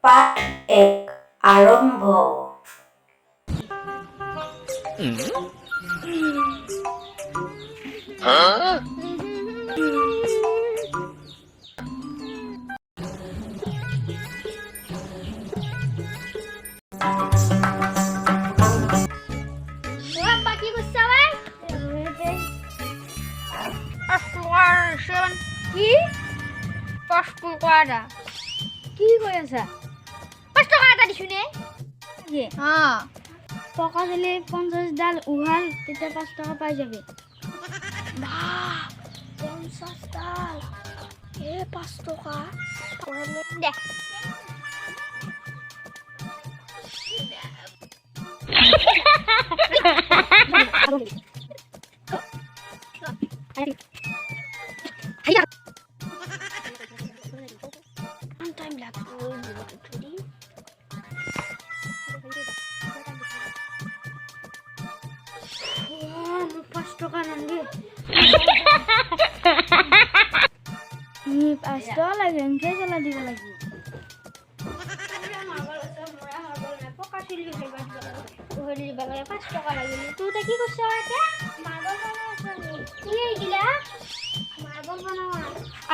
পাঠ 1 আৰম্ভ। কি কৈ আছা? 5 টকা এটা দিছো নে? টকা দিলে 50 ডাল উহাল তেতিয়া 5 টকা পাই যাবি। 50 ডাল 5 টকা দে। Time lap পাঁচ টকা নাগে পাঁচ টকা লাগে এনেকে জ্বলা দিব লাগিব কি করছ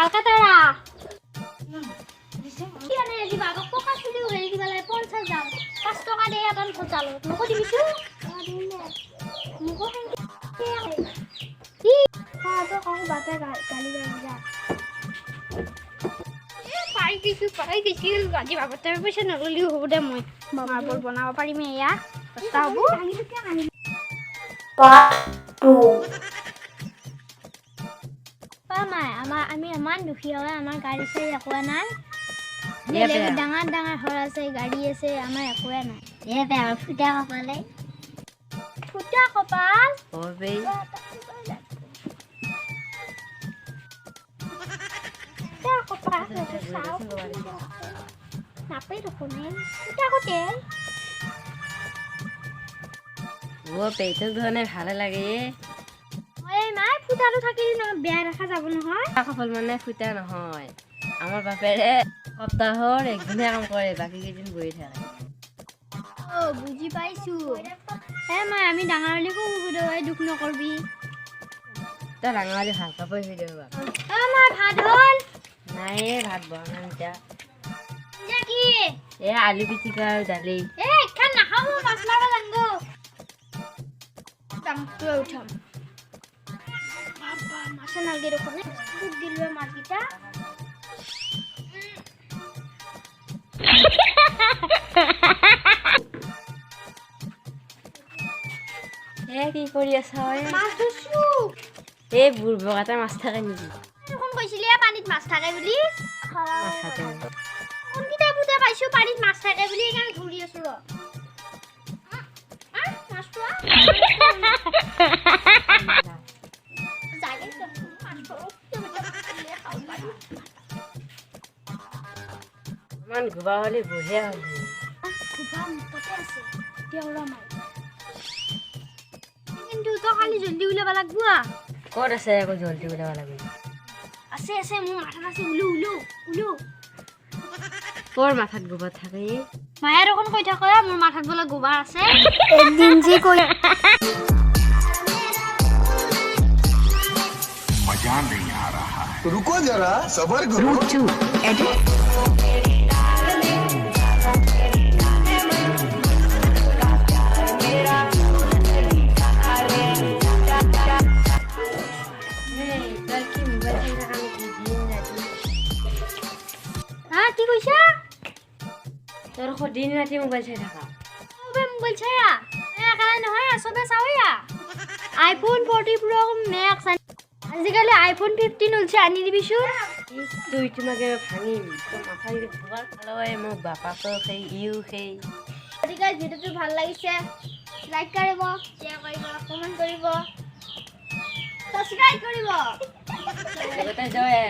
আলকাতারা কি আনে আজি বাবা পকা চুলি হেৰি দিবা লাগে 50 দাম 5 টকা দে আটান চালো মোক দিবিছো মোক কি তো কও বাপে গালি যা পাই কিছু আজি বাবতে পইচা নললিও হ'ব দে মই মাৰ্বল বনাব পাৰিম এয়া সস্তা হ'ব পাঠ 2 আমি ইমান দুখী হয় আমাৰ গাড়ী চাই একো নাই ডাঙৰ ডাঙৰ ঘৰ আছে গাড়ী আছে আমাৰ একোৱে নাই ফুটা কপাল নাপাই দেখোন ভালে লাগে মাই ফুটাটো থাকিলে বেয়া দেখা যাব নহয় সফল মানে ফুটা নহয় আমাৰ বাপেৰে সপ্তাহৰ একদিনে কাম কৰে বাকী কেইদিন বহি থাকে বুজি পাইছো মাই আমি ডাঙৰ হলিকো দুখ নকৰবি তই ডাঙৰ হলি ভাল কাপোৰ হৈ দিব মাই ভাত হ'ল নাই ভাত বনাম এতিয়া কি আলু পিটিকা আৰু দালি খান নাখাব মাছ মাৰিব জানিব দামটো উঠাম মাছে নালগে দেখোন দুধ দিলো মাছকেইটা কি কৰি আছা মাছ ধৰছো এই বুঢ়া এটা মাছ থাকে নেকি দেখোন কৈছিলি পানীত মাছ থাকে বুলি নাথাকে কোনকেইটা বুটে পাইছো পানীত মাছ থাকে বুলি সেইকাৰণে ধৰি আছো ইমান ঘুবা হলি বঢ়িয়া হলি কিন্তু তো খালি জলদি উলাব লাগব ক'ত আছে আকৌ জলদি ওলাব লাগে আছে মোৰ মাথাত আছে উলো ক'ৰ মাথাত গোবৰ থাকে মায়ে দেখোন কৈ থাকে মোৰ মাথাত বোলে গোবৰ আছে একদিন যি কৈ मजा नहीं आ रहा है रुको जरा सबर करो কি কৈছা তোৰ দিন ৰাতি মোবাইল চাই থাকা মোবাইল চায়া একেবাৰে নহয় চবে চাওয়া আইফোন 40 প্ৰ মেক্স আজিকালি আইফোন 15 উলছে আনি দিবিচোন তুই তোমাকে ভাঙিম তোৰ মাথা ঘুবার খালয় মোক বাপাকো সেই ইউ সেই আজিকালি ভিডিঅ'টো ভাল লাগিছে লাইক কৰিব শ্বেয়াৰ কৰিব কমেন্ট কৰিব সাবস্ক্ৰাইব কৰিব জয়